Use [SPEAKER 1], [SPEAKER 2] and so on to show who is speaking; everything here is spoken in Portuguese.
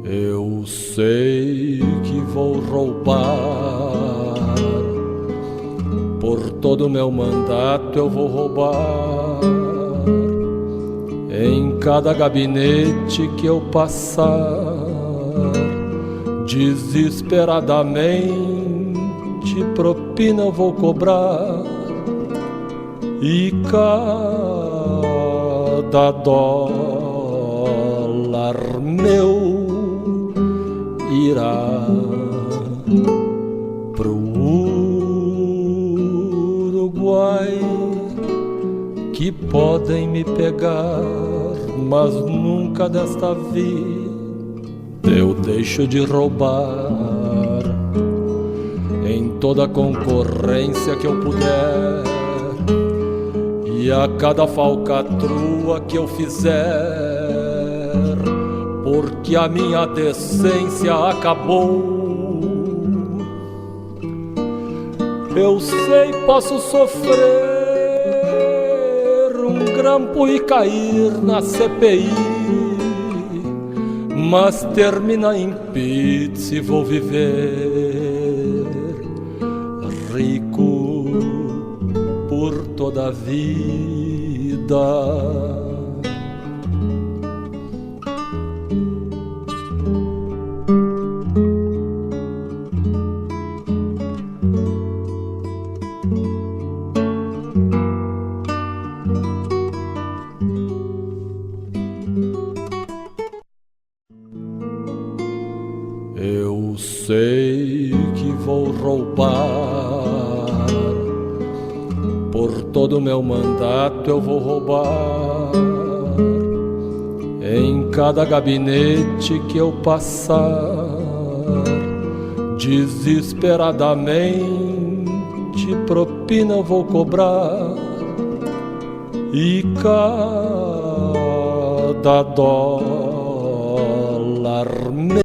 [SPEAKER 1] Eu sei que vou roubar, por todo meu mandato eu vou roubar. Em cada gabinete que eu passar, desesperadamente propina eu vou cobrar. E cada dólar meu irá pro Uruguai, que podem me pegar, mas nunca desta vida eu deixo de roubar. Em toda concorrência que eu puder, e a cada falcatrua que eu fizer, porque a minha decência acabou. Eu sei, posso sofrer um grampo e cair na CPI, mas termina em pizza e vou viver rico por toda a vida. Eu sei que vou roubar, por todo meu mandato eu vou roubar. Em cada gabinete que eu passar, desesperadamente propina eu vou cobrar. E cada dólar meu